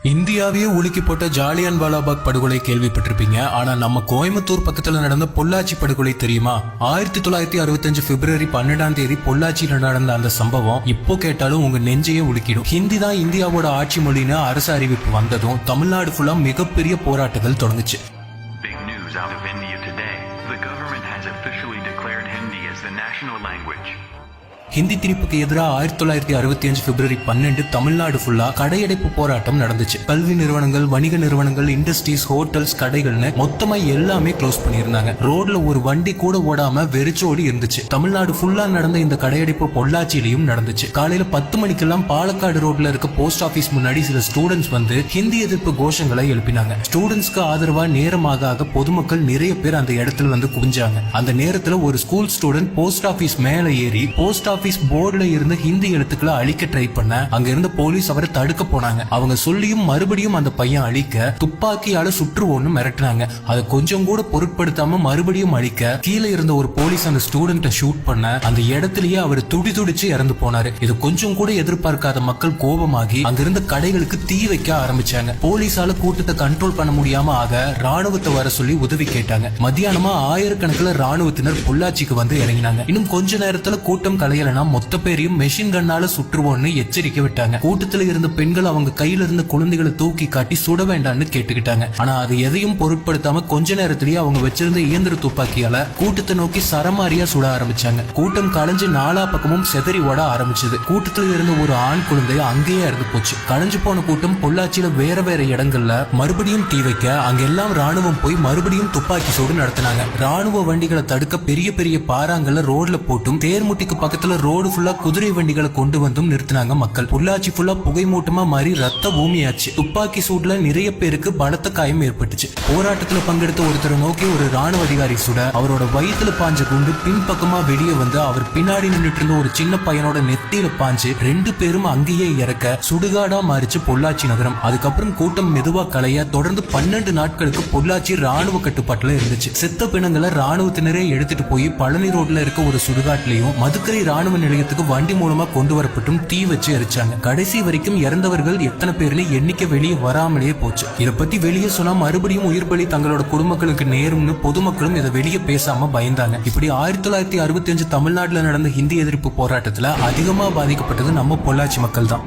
இந்தியாவையே உலுக்கி போட்ட ஜாலியன் வாலாபாக் படுகொலை கேள்விப்பட்டிருப்பீங்க. ஆனா நம்ம கோயம்புத்தூர் பக்கத்துல நடந்த பொள்ளாச்சி படுகொலை தெரியுமா? 1965 பிப்ரவரி 12 பொள்ளாச்சியில நடந்த அந்த சம்பவம் இப்போ கேட்டாலும் உங்க நெஞ்சையே உலுக்கிடும். ஹிந்தி தான் இந்தியாவோட ஆட்சி மொழின்னு அரசு அறிவிப்பு வந்ததும் தமிழ்நாடு ஃபுல்லா மிகப்பெரிய போராட்டங்கள் தொடங்குச்சு. Big news out of India today. The government has officially declared Hindi as the national language. Hindi திணிப்புக்கு எதிராக 1965 பிப்ரவரி 12 தமிழ்நாடு ஃபுல்லா கடையடைப்பு போராட்டம் நடந்துச்சு. கல்வி நிறுவனங்கள், வணிக நிறுவனங்கள், இண்டஸ்ட்ரீஸ், ஹோட்டல்ஸ், கடைகள்னு மொத்தமா எல்லாமே க்ளோஸ் பண்ணியிருந்தாங்க. ரோட்ல ஒரு வண்டி கூட ஓடாம வெறிச்சோடி இருந்துச்சு. தமிழ்நாடு ஃபுல்லா நடந்த இந்த கடையடைப்பு பொள்ளாச்சியிலையும் நடந்துச்சு. காலையில 10 மணிக்கெல்லாம் பாலக்காடு ரோட்ல இருக்க போஸ்ட் ஆபீஸ் முன்னாடி சில ஸ்டூடெண்ட்ஸ் வந்து ஹிந்தி எதிர்ப்பு கோஷங்களை எழுப்பினாங்க. ஸ்டூடெண்ட்ஸ்க்கு ஆதரவா நேரமாக பொதுமக்கள் நிறைய பேர் அந்த இடத்துல வந்து குவிஞ்சாங்க. அந்த நேரத்துல ஒரு ஸ்கூல் ஸ்டூடெண்ட் போஸ்ட் ஆபீஸ் மேல ஏறி போஸ்ட் ஆபீஸ் போர்டுல இருந்து ஹிந்தி எழுத்துக்களை அழிக்க ட்ரை பண்ண அங்க இருந்த போலீஸ் அவரை தடுக்க போனாங்க. அவங்க சொல்லியும் மறுபடியும் அந்த பையன் அழிக்க துப்பாக்கியால சுற்றுவோன்னு மிரட்டினாங்க. அதை கொஞ்சம் கூட பொருட்படுத்தாம மறுபடியும் அழிக்க கீழே இருந்த ஒரு போலீஸ் அந்த ஸ்டூடெண்ட்டை ஷூட் பண்ண அந்த இடத்திலேயே அவர் துடிதுடிச்சு இறந்து போனாரு. இது கொஞ்சம் கூட எதிர்பார்க்காத மக்கள் கோபமாகி அங்கிருந்த கடைகளுக்கு தீ வைக்க ஆரம்பிச்சாங்க. போலீஸால கூட்டத்தை கண்ட்ரோல் பண்ண முடியாம ஆக ராணுவத்தை வர சொல்லி உதவி கேட்டாங்க. மத்தியானமா ஆயிரக்கணக்கில் ராணுவத்தினர் பொள்ளாச்சிக்கு வந்து இறங்கினாங்க. இன்னும் கொஞ்ச நேரத்துல கூட்டம் கலையல மொத்த பேரையும் மெஷின் கண்ணால சுற்றுவோன்னு எச்சரிக்கை விட்டாங்க. கூட்டத்துல இருந்த பெண்கள் அவங்க கையில இருந்த குழந்தைகளை தூக்கி காட்டி சுட வேண்டாம்னு கேட்டுக்கிட்டாங்க. ஆனா அது எதையும் பொருட்படுத்தாம கொஞ்ச நேரத்திலேயே அவங்க வச்சிருந்த இயந்திர துப்பாக்கியால கூட்டத்தை நோக்கி சரமாரியா சுட ஆரம்பிச்சாங்க. கூட்டம் கலைஞ்சு நாலா பக்கமும் செதறி ஓட ஆரம்பிச்சது. கூட்டத்துல இருந்த ஒரு ஆண் குழந்தை அங்கேயே இறந்து போச்சு. கலைஞ்சு போன கூட்டம் பொள்ளாச்சியில வேற வேற இடங்கள்ல மறுபடியும் தீ வைக்க அங்கெல்லாம் ராணுவம் போய் மறுபடியும் துப்பாக்கி சூடு நடத்தினாங்க. ராணுவ வண்டிகளை தடுக்க பெரிய பெரிய பாறாங்கல்ல ரோட்ல போட்டும் தேர்முட்டிக்கு பக்கத்துல ரோடு ஃபுல்லா குதிரை வண்டிகளை கொண்டு வந்தும் நிறுத்தினாங்க மக்கள். பொள்ளாச்சி ஃபுல்லா புகை மூட்டமா மாறி ரத்த பூமியாச்சு. துப்பாக்கி சூட்ல நிறைய பேருக்கு பலத்த காயம் ஏற்பட்டுச்சு. போராட்டத்துல பங்கெடுத்த ஒருத்தரை நோக்கி ஒரு ராணுவ அதிகாரி சுட அவரோட வயிற்றுல பாஞ்ச குண்டு பின்பக்கமா வெளியே வந்து அவர் பின்னாடி நின்றுட்டு இருந்த ஒரு சின்ன பையனோட நெத்தியில பாஞ்சு 2 பேரும் அங்கேயே இறக்க சுடுகாடா மாறிச்சு பொள்ளாச்சி நகரம். அதுக்கப்புறம் கூட்டம் மெதுவா கலைய தொடர்ந்து 12 நாட்களுக்கு பொள்ளாச்சி ராணுவ கட்டுப்பாட்டுல இருந்துச்சு. செத்த பிணங்களை ராணுவத்தினரே எடுத்துட்டு போய் பழனி ரோட்ல இருக்க ஒரு சுடுகாட்டிலையும் மதுக்கரை ராணுவ நிலையத்துக்கு வண்டி மூலமா கொண்டு வரப்பட்டும் தீ வச்சு எரிச்சாங்க. கடைசி வரைக்கும் இறந்தவர்கள் எத்தனை பேர்னு எண்ணிக்கை வெளியே வராமலேயே போச்சு. இதை பத்தி வெளியே சொன்னா மறுபடியும் உயிர் பலி தங்களோட குடும்பங்களுக்கு நேரும்னு பொதுமக்களும் இதை வெளியே பேசாம பயந்தாங்க. இப்படி 1965 தமிழ்நாட்டுல நடந்த ஹிந்தி எதிர்ப்பு போராட்டத்துல அதிகமா பாதிக்கப்பட்டது நம்ம பொள்ளாச்சி மக்கள் தான்.